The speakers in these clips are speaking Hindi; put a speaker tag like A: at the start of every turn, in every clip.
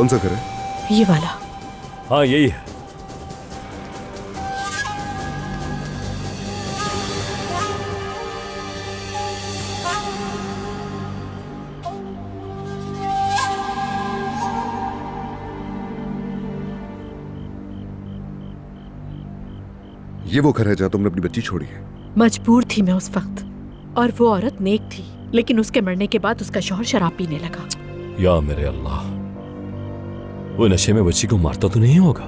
A: कौन सा घर है?
B: ये वाला।
C: हाँ यही है।
A: ये वो घर है जहाँ तुमने अपनी बच्ची छोड़ी है?
B: मजबूर थी मैं उस वक्त, और वो औरत नेक थी, लेकिन उसके मरने के बाद उसका शौहर शराब पीने लगा।
C: या मेरे अल्लाह, वो नशे में बच्ची को मारता तो नहीं होगा?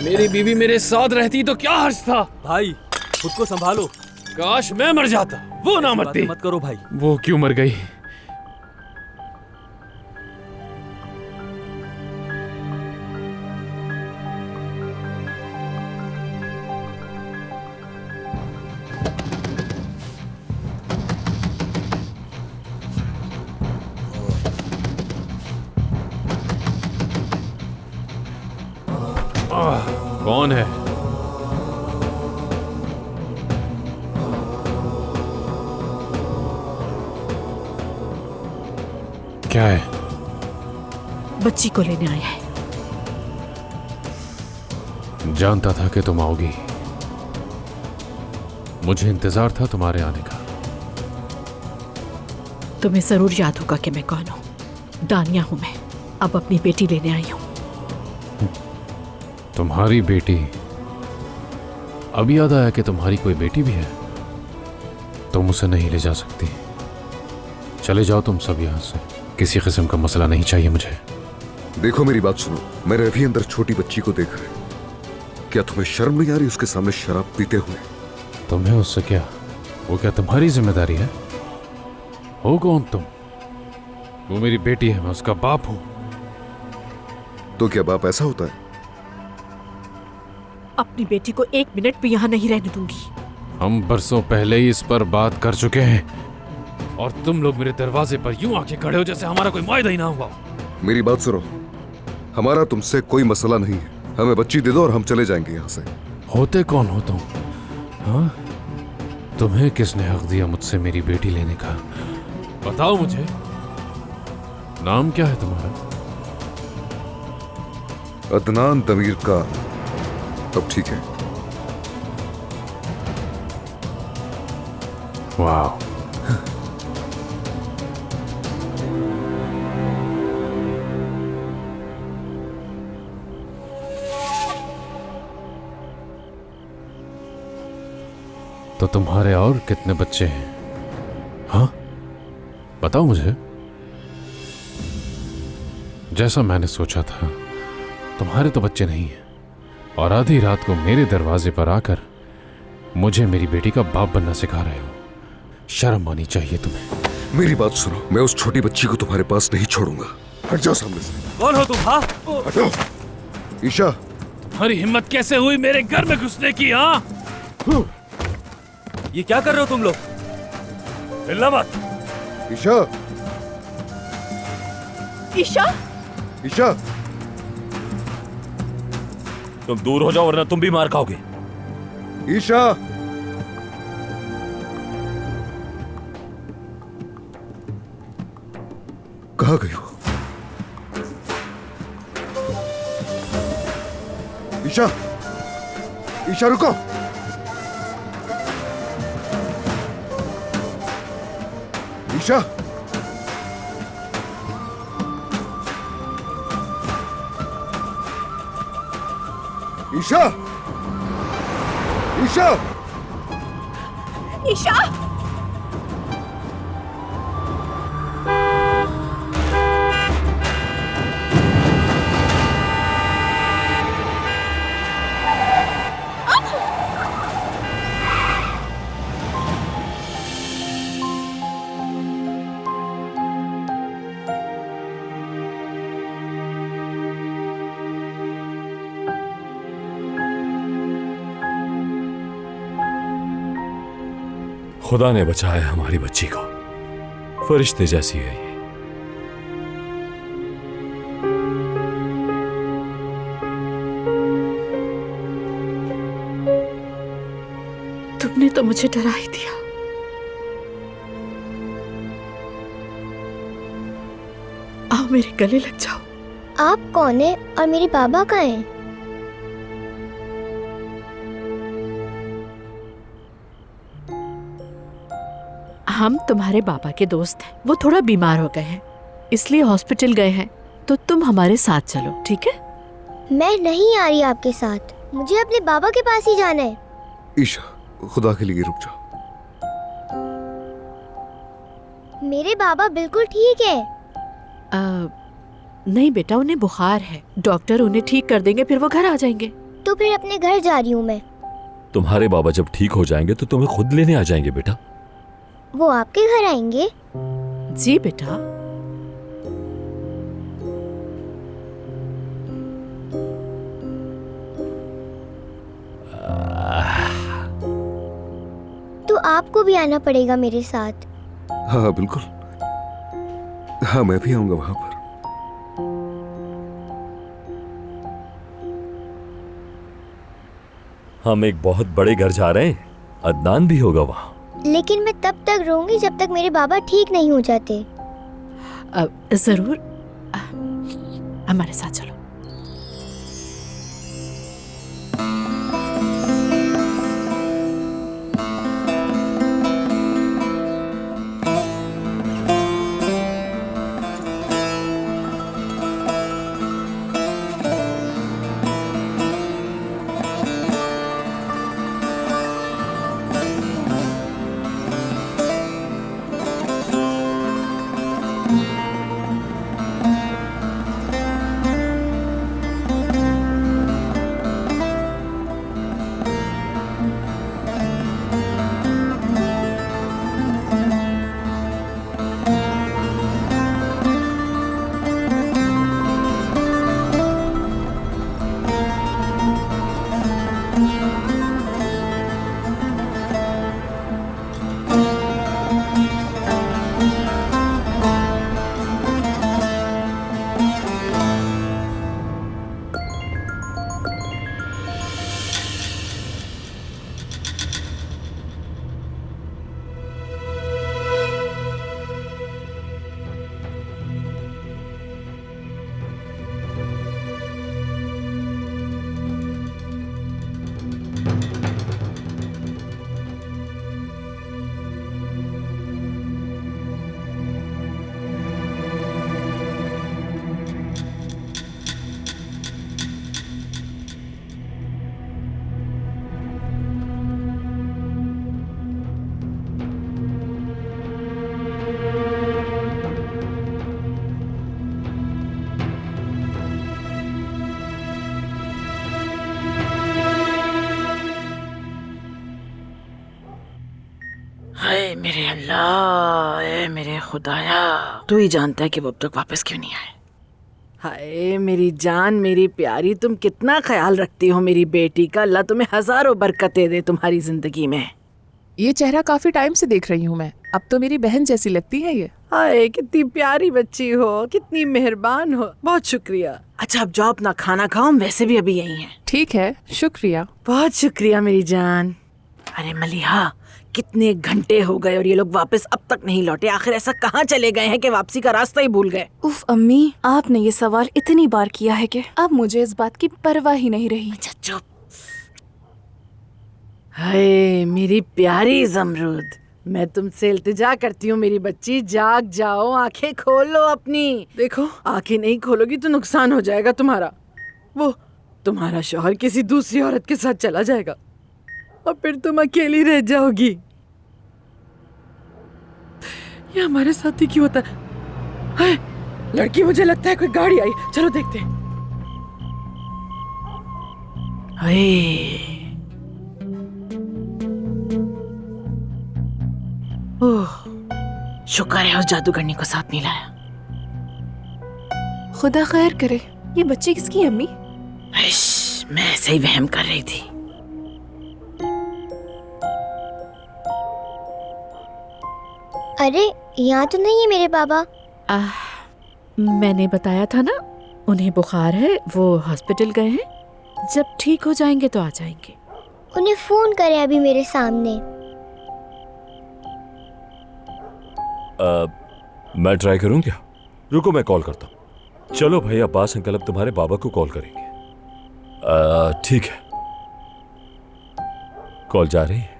D: मेरी बीवी मेरे साथ रहती तो क्या हर्ज था।
E: भाई खुद को संभालो।
D: काश मैं मर जाता, वो ना मरती।
E: मत करो भाई।
D: वो क्यों मर गई? कौन है? क्या है?
B: बच्ची को लेने आया है।
D: जानता था कि तुम आओगी। मुझे इंतजार था तुम्हारे आने का।
B: तुम्हें जरूर याद होगा कि मैं कौन हूँ। दानिया हूँ मैं, अब अपनी बेटी लेने आई हूँ।
D: तुम्हारी बेटी? अब याद आया कि तुम्हारी कोई बेटी भी है। तुम उसे नहीं ले जा सकती। चले जाओ तुम सब यहां से। किसी किस्म का मसला नहीं चाहिए मुझे।
A: देखो मेरी बात सुनो, मेरे अभी अंदर छोटी बच्ची को देख रहे। क्या तुम्हें शर्म नहीं आ रही उसके सामने शराब पीते हुए?
D: तुम्हें उससे क्या? वो क्या तुम्हारी जिम्मेदारी है? हो कौन तुम? वो मेरी बेटी है, मैं उसका बाप हूं।
A: तो क्या बाप ऐसा होता है?
B: अपनी बेटी को एक मिनट भी यहाँ नहीं रहने दूंगी।
D: हम बरसों पहले ही इस पर बात कर चुके हैं, और तुम लोग मेरे दरवाजे पर यूं आके खड़े हो जैसे हमारा कोई मुआहदा ही ना हुआ।
A: मेरी बात सुनो, हमारा तुमसे कोई मसला नहीं है। हमें बच्ची दे दो और हम चले जाएंगे यहाँ से।
D: होते कौन हो तुम? हाँ? तुम्हें किसने हक दिया मुझसे मेरी बेटी लेने का? बताओ मुझे। नाम क्या है तुम्हारा?
A: अदनान तमीर का। तब ठीक है।
D: वाह, तो तुम्हारे और कितने बच्चे हैं? हाँ बताओ मुझे। जैसा मैंने सोचा था, तुम्हारे तो बच्चे नहीं हैं, और आधी रात को मेरे दरवाजे पर आकर मुझे मेरी बेटी का बाप बनना सिखा रहे हो। शर्म आनी चाहिए तुम्हें।
A: मेरी बात सुनो, मैं उस छोटी बच्ची को तुम्हारे पास नहीं छोड़ूंगा। हट जाओ सामने से।
E: कौन हो तुम? हाँ
A: हटो। ईशा,
D: तुम्हारी हिम्मत कैसे हुई मेरे घर में घुसने की? हाँ,
E: ये क्या कर रहे हो तुम लोग?
D: हिलना मत।
A: ईशा,
B: ईशा,
A: ईशा,
C: तुम दूर हो जाओ वरना तुम भी मार खाओगे।
A: ईशा। कहाँ गई हो? ईशा, ईशा रुको। ईशा, ईशा, ईशा,
B: ईशा।
C: खुदा ने बचाया हमारी बच्ची को। फरिश्ते जैसी है ये।
B: तुमने तो मुझे डरा ही दिया। आओ मेरे गले लग जाओ।
F: आप कौन है और मेरे बाबा कहाँ हैं?
B: हम तुम्हारे बाबा के दोस्त हैं। वो थोड़ा बीमार हो गए हैं, इसलिए हॉस्पिटल गए हैं। तो तुम हमारे साथ चलो, ठीक है?
F: मैं नहीं आ रही आपके साथ, मुझे अपने बाबा के पास ही जाना है।
A: ईशा, खुदा के लिए रुक जाओ।
F: मेरे बाबा बिल्कुल ठीक है।
B: नहीं बेटा, उन्हें बुखार है। डॉक्टर उन्हें ठीक कर देंगे, फिर वो घर आ जाएंगे।
F: तो फिर अपने घर जा रही हूँ मैं।
C: तुम्हारे बाबा जब ठीक हो जाएंगे तो तुम्हें खुद लेने आ जाएंगे बेटा।
F: वो आपके घर आएंगे?
B: जी बेटा।
F: तो आपको भी आना पड़ेगा मेरे साथ।
A: हाँ बिल्कुल, हाँ मैं भी आऊंगा वहां पर।
C: हम एक बहुत बड़े घर जा रहे हैं, अदनान भी होगा वहाँ।
F: लेकिन मैं तब तक रहूंगी जब तक मेरे बाबा ठीक नहीं हो जाते।
B: जरूर, हमारे साथ चलो।
G: हाय मेरे अल्लाह, ए मेरे खुदाया, तू ही जानता है कि वो अब तक वापस क्यों नहीं आए। हाय मेरी जान, मेरी प्यारी, तुम कितना ख्याल रखती हो मेरी बेटी का। अल्लाह तुम्हें हजारों बरकतें दे तुम्हारी जिंदगी में।
H: ये चेहरा काफी टाइम से देख रही हूँ मैं। अब तो मेरी बहन जैसी लगती है ये।
G: हाय कितनी प्यारी बच्ची हो, कितनी मेहरबान हो, बहुत शुक्रिया। अच्छा अब जाओ अपना खाना खाओ, हम वैसे भी अभी यही हैं।
H: ठीक है, शुक्रिया।
G: बहुत शुक्रिया मेरी जान। अरे मलिहा, कितने घंटे हो गए और ये लोग वापस अब तक नहीं लौटे। आखिर ऐसा कहाँ चले गए हैं कि वापसी का रास्ता ही भूल गए।
I: उफ अम्मी, आपने ये सवाल इतनी बार किया है कि अब मुझे इस बात की परवाह ही नहीं रही।
G: अच्छा चुप। हाय मेरी प्यारी जमरूद, मैं तुमसे इल्तिजा करती हूँ मेरी बच्ची, जाग जाओ, आंखें खोल लो अपनी। देखो आंखें नहीं खोलोगी तो नुकसान हो जाएगा तुम्हारा। वो तुम्हारा शौहर किसी दूसरी औरत के साथ चला जाएगा और फिर तुम अकेली रह जाओगी। ये हमारे साथ ही क्यों होता है? हाय, लड़की, मुझे लगता है कोई गाड़ी आई, चलो देखते हैं। हाय, ओह, शुक्र है उस जादूगरनी को साथ नहीं लाया।
I: खुदा खैर करे। ये बच्ची किसकी है अम्मी?
G: मैं ऐसे ही वहम कर रही थी।
F: अरे यहाँ तो नहीं है मेरे बाबा।
B: मैंने बताया था ना, उन्हें बुखार है, वो हॉस्पिटल गए हैं। जब ठीक हो जाएंगे तो आ जाएंगे।
F: उन्हें फोन करें अभी मेरे सामने।
C: मैं ट्राई करूं क्या? रुको मैं कॉल करता हूँ। चलो भाई अब्बास अंकल अब तुम्हारे बाबा को कॉल करेंगे। ठीक है, कॉल जा रही है।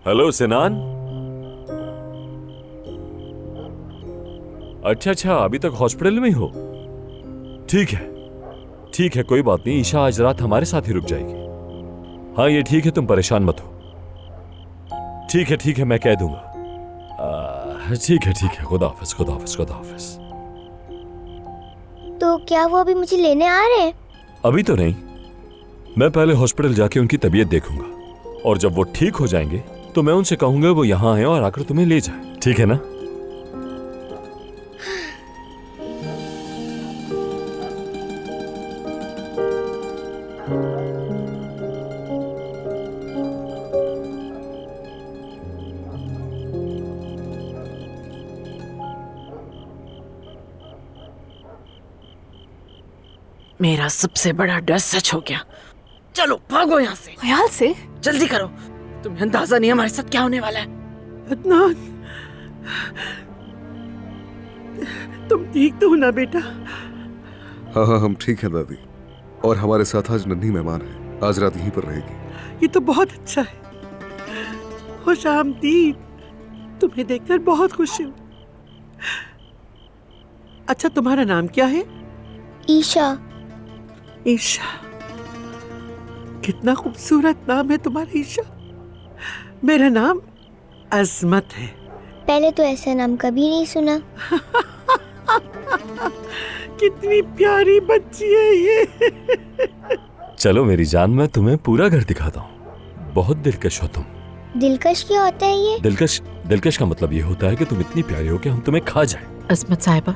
C: हेलो सिनान। अच्छा, अभी तक हॉस्पिटल में ही हो? ठीक है, कोई बात नहीं। ईशा आज रात हमारे साथ ही रुक जाएगी। हाँ ये ठीक है, तुम परेशान मत हो। ठीक है मैं कह दूंगा। ठीक है, खुदा हाफिज।
F: तो क्या वो अभी मुझे लेने आ रहे हैं?
C: अभी तो नहीं, मैं पहले हॉस्पिटल जाके उनकी तबीयत देखूंगा और जब वो ठीक हो जाएंगे तो मैं उनसे कहूंगा वो यहां हैं और आकर तुम्हें ले जाए। ठीक है ना?
G: मेरा सबसे बड़ा डर सच हो गया। चलो भागो यहाँ से,
I: ख्याल से।
G: जल्दी करो। तुम्हें अंदाजा नहीं हमारे साथ क्या होने वाला है।
J: अदनान, तुम ठीक तो हो ना बेटा?
A: हाँ हम ठीक हैं दादी, और हमारे साथ आज नन्ही मेहमान है, आज रात यहीं पर रहेगी।
J: ये तो बहुत अच्छा है। खुश आमदीद, तुम्हें देखकर बहुत खुशी हूँ। अच्छा तुम्हारा नाम क्या है?
F: ईशा।
J: ईशा, कितना खूबसूरत नाम है तुम्हारा ईशा। मेरा नाम अजमत है।
F: पहले तो ऐसा नाम कभी नहीं सुना।
J: कितनी प्यारी बच्ची है ये।
C: चलो मेरी जान, मैं तुम्हें पूरा घर दिखाता हूँ। बहुत दिलकश हो तुम।
F: दिलकश क्या होता है ये?
C: दिलकश का मतलब ये होता है कि तुम इतनी प्यारी हो कि हम तुम्हें खा जाए।
B: अस्मत साहिबा,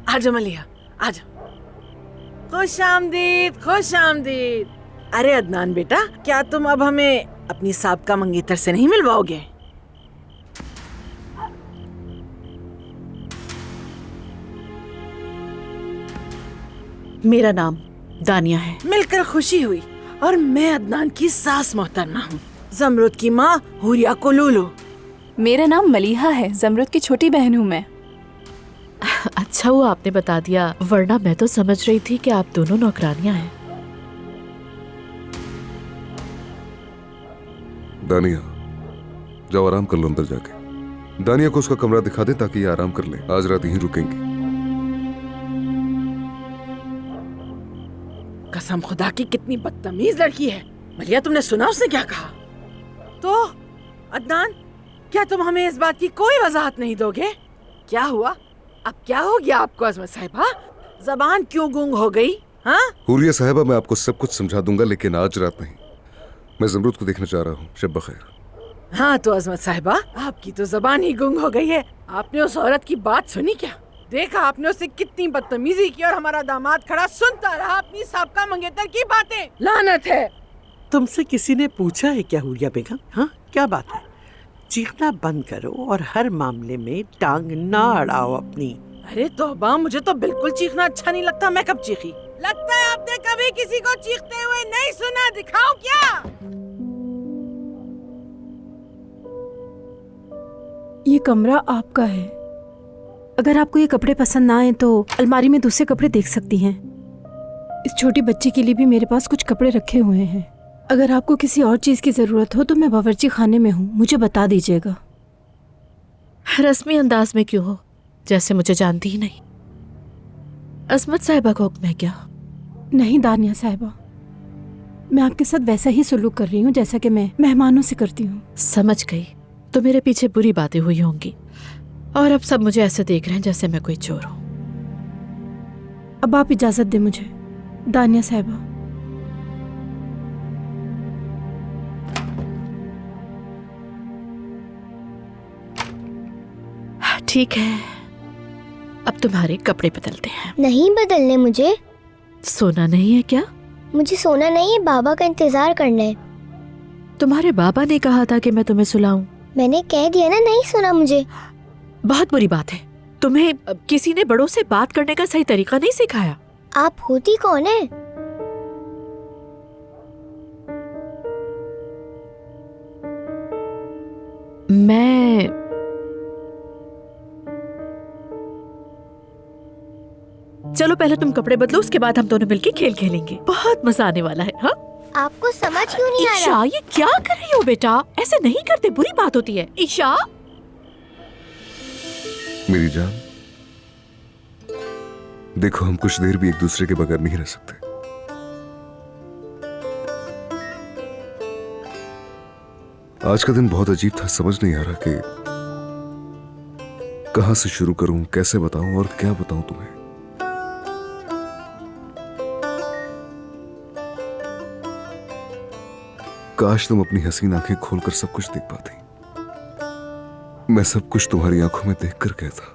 G: आजा मलिया, आजा। खुश आमदीद। अरे अदनान बेटा, क्या तुम अब हमें अपनी साबका मंगेतर से नहीं मिलवाओगे?
B: मेरा नाम दानिया है।
G: मिलकर खुशी हुई। और मैं अदनान की सास मोहतरमा हूँ, जमरुद की माँ हुरिया कोलूलो।
I: मेरा नाम मलिहा है, जमरुद की छोटी बहन हूँ मैं।
B: अच्छा हुआ आपने बता दिया, वरना मैं तो समझ रही थी कि आप दोनों नौकरानियां हैं।
A: दानिया, जाओ आराम कर लो अंदर जाके। दानिया को उसका कमरा दिखा दे ताकि ये आराम कर ले, आज रात यहीं रुकेंगी।
G: कसम खुदा की कितनी बदतमीज लड़की है। मलिया, तुमने सुना उसने क्या कहा? तो अदनान, क्या तुम हमें इस बात की कोई वजाहत नहीं दोगे? क्या हुआ? अब क्या हो गया आपको अजमत साहिबा? जबान क्यों गुंग हो गई? हाँ?
A: हुरिया साहिबा, मैं आपको सब कुछ समझा दूंगा, लेकिन आज रात नहीं। मैं जमरूद को देखना चाह रहा हूँ। शब बखैर।
G: हाँ तो अजमत साहिबा, आपकी तो जबान ही गुंग हो गई है। आपने उस औरत की बात सुनी क्या? देखा आपने उससे कितनी बदतमीजी की और हमारा दामाद खड़ा सुनता रहा अपनी साबका मंगेतर की बातें। लानत है।
J: तुमसे किसी ने पूछा है क्या हुरिया बेगम? हाँ क्या बात है? चीखना बंद करो और हर मामले में टांग ना अड़ाओ अपनी।
G: अरे तौबा, मुझे तो बिल्कुल चीखना अच्छा नहीं लगता। मैं कब चीखी? लगता है आपने कभी किसी को चीखते हुए नहीं सुना। दिखाओ क्या?
K: ये कमरा आपका है। अगर आपको ये कपड़े पसंद ना आए तो अलमारी में दूसरे कपड़े देख सकती हैं। इस छोटी बच्ची के लिए भी मेरे पास कुछ कपड़े रखे हुए हैं। अगर आपको किसी और चीज की जरूरत हो तो मैं बावर्ची खाने में हूँ, मुझे बता दीजिएगा।
B: रस्मी अंदाज में क्यों हो, जैसे मुझे जानती ही नहीं। अस्मत साहिबा का हुक्म है क्या?
K: नहीं दानिया साहिबा, मैं आपके साथ वैसा ही सुलूक कर रही हूँ जैसा कि मैं मेहमानों से करती हूँ।
B: समझ गई। तो मेरे पीछे बुरी बातें हुई होंगी और अब सब मुझे ऐसे देख रहे हैं जैसे मैं कोई चोर हूँ।
K: अब आप इजाजत दें मुझे दानिया साहिबा।
B: ठीक है, अब तुम्हारे कपड़े बदलते हैं।
F: नहीं बदलने मुझे।
B: सोना नहीं है क्या?
F: मुझे सोना नहीं है, बाबा का इंतजार करना है।
B: तुम्हारे बाबा ने कहा था कि मैं तुम्हें सुलाऊं।
F: मैंने कह दिया ना, नहीं सुना मुझे।
B: बहुत बुरी बात है। तुम्हें किसी ने बड़ों से बात करने का सही तरीका नहीं सिखाया।
F: आप होती कौन है?
B: चलो पहले तुम कपड़े बदलो, उसके बाद हम दोनों मिलके खेल खेलेंगे। बहुत मजा आने वाला है। हाँ
F: आपको समझ क्यों नहीं आ रहा?
B: ईशा, ये क्या कर रही हो बेटा? ऐसे नहीं करते, बुरी बात होती है। ईशा,
A: मेरी जान, देखो हम कुछ देर भी एक दूसरे के बगैर नहीं रह सकते। आज का दिन बहुत अजीब था, समझ नहीं आ रहा कि कहां से शुरू करूं, कैसे बताऊं और क्या बताऊं तुम्हें। काश तुम अपनी हसीन आंखें खोलकर सब कुछ देख पाती। मैं सब कुछ तुम्हारी आंखों में देखकर कहता।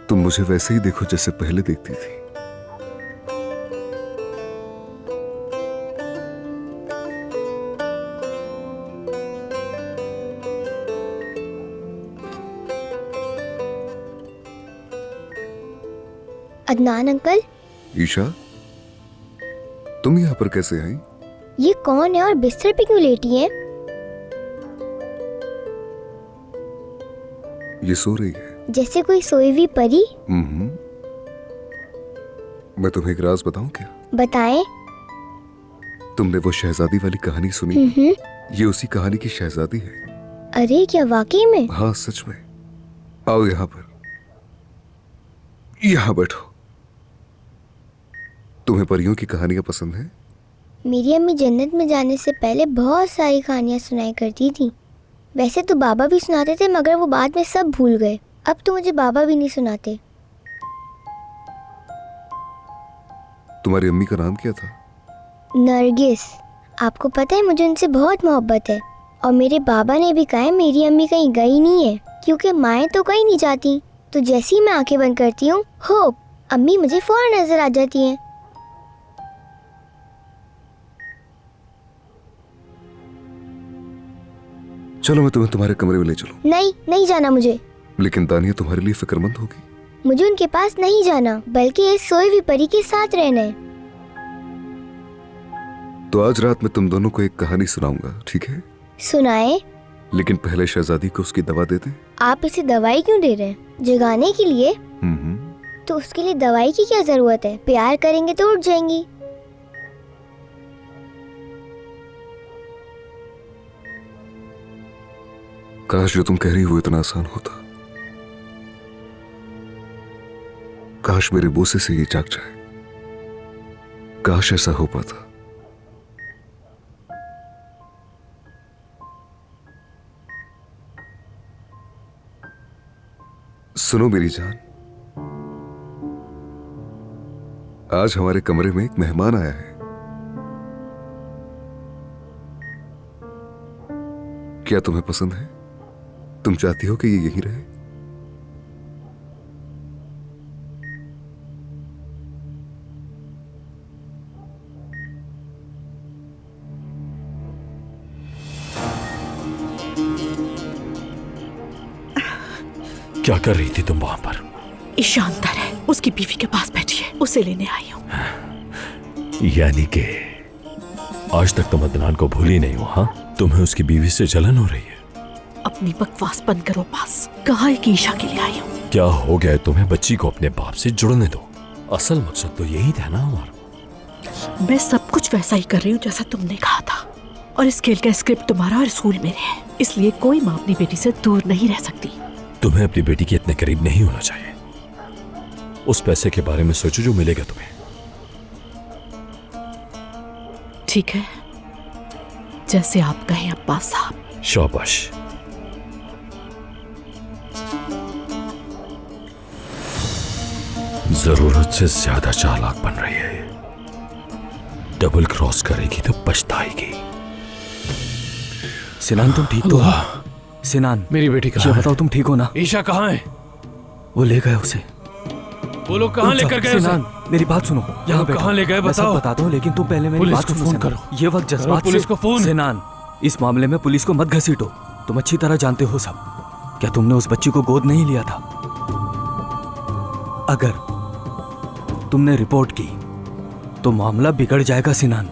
A: तुम मुझे वैसे ही देखो जैसे पहले देखती थी।
F: अदनान अंकल,
A: ईशा, तुम यहाँ पर कैसे आई?
F: ये कौन है और बिस्तर पे क्यों लेटी है?
A: ये सो रही है
F: जैसे कोई सोई हुई परी।
A: मैं तुम्हें एक राज बताऊं क्या?
F: बताएं।
A: तुमने वो शहजादी वाली कहानी सुनी? ये उसी कहानी की शहजादी है।
F: अरे क्या वाकई में?
A: हाँ सच में। आओ यहाँ पर, यहाँ बैठो। तुम्हें परियों की कहानियां पसंद हैं?
F: मेरी अम्मी जन्नत में जाने से पहले बहुत सारी कहानियां सुनाई करती थी। वैसे तो बाबा भी सुनाते थे, मगर वो बाद में सब भूल गए। अब तो मुझे बाबा भी नहीं सुनाते।
A: तुम्हारी अम्मी का नाम क्या था?
F: नरगिस। आपको पता है मुझे उनसे बहुत मोहब्बत है। और मेरे बाबा ने भी कहा है मेरी अम्मी कहीं गई नहीं है, क्योंकि माएँ तो कहीं नहीं जाती। तो जैसे ही मैं आंखें बंद करती हूँ, होप, अम्मी मुझे फौरन नजर आ जाती हैं।
A: चलो मैं तुम्हें तुम्हारे कमरे में ले चलूं।
F: नहीं, नहीं जाना मुझे।
A: लेकिन दानिया तुम्हारे लिए फिक्रमंद होगी।
F: मुझे उनके पास नहीं जाना, बल्कि इस सोई हुई परी के साथ रहना है।
A: तो आज रात मैं तुम दोनों को एक कहानी सुनाऊंगा, ठीक है?
F: सुनाए।
A: लेकिन पहले शहजादी को उसकी दवा दे दें।
F: आप इसे दवाई क्यों दे रहे हैं? जगाने के लिए? तो उसके लिए दवाई की क्या जरूरत है? प्यार करेंगे तो उठ जाएंगी।
A: काश जो तुम कह रही हो इतना आसान होता। काश मेरे बोसे से ये जाग जाए। काश ऐसा हो पाता। सुनो मेरी जान, आज हमारे कमरे में एक मेहमान आया है। क्या तुम्हें पसंद है? तुम चाहती हो कि ये यहीं रहे?
C: क्या कर रही थी तुम वहां पर?
B: ईशा अंदर है, उसकी बीवी के पास बैठी है, उसे लेने आई हूँ।
C: यानी कि आज तक तुम अदनान को भूली नहीं हो? हाँ, तुम्हें उसकी बीवी से जलन हो रही है।
B: अपनी बकवास बंद करो पास। कहा है कि ईशा के लिए आई हूँ।
C: क्या हो गया तुम्हें? बच्ची को अपने बाप से जुड़ने दो। असल मकसद तो यही था ना हमारा।
B: मैं सब कुछ वैसा ही कर रही हूँ जैसा तुमने कहा था। और इस खेल का स्क्रिप्ट तुम्हारा और स्कूल मेरे है, इसलिए कोई माँ अपनी बेटी से दूर नहीं रह सकती।
C: तुम्हें अपनी बेटी के इतने करीब नहीं होना चाहिए। उस पैसे के बारे में सोचो जो मिलेगा तुम्हें।
B: ठीक है, जैसे आप कहें अब्बास साहब।
C: शाबाश। जरूरत से ज्यादा चालाक बन रही है। डबल क्रॉस करेगी तो पछताएगी।
E: सिनान तुम ठीक तो हो? सिनान,
D: मेरी बेटी कहाँ
E: ये
D: है?
E: बताओ तुम ठीक हो ना?
D: ईशा कहाँ है?
E: वो ले गए उसे।
D: वो लोग कहाँ लेकर गए उसे?
E: सिनान, मेरी बात सुनो। यहाँ बैठो।
D: कहाँ ले गए
E: मैं सब
D: बताओ।
E: बताता हूँ, लेकिन तुम पहले मेरी
D: पुलिस
E: बात
D: को
E: सुनो।
D: फोन
E: सिनान।
D: करो।
E: ये वक्त जज्बात
D: पुलिस
E: से।
D: को फोन।
E: सिनान, इस मामले में पुलिस को मत घसीटो। तुम अच्छी तरह जानते हो सब। क्या तुमने उस बच्ची को गोद नहीं लिया था? अगर तुमने रिपोर्ट की तो मामला बिगड़ जाएगा। सिनान,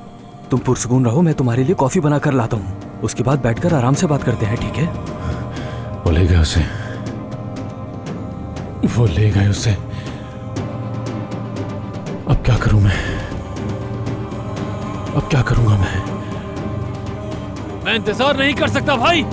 E: तुम पुरसकून रहो, मैं तुम्हारे लिए कॉफी बना कर लाता हूँ। उसके बाद बैठकर आराम से बात करते हैं, ठीक है?
D: वो ले गए उसे। वो ले गए उसे। अब क्या करूं मैं? अब क्या करूंगा मैं इंतजार नहीं कर सकता भाई।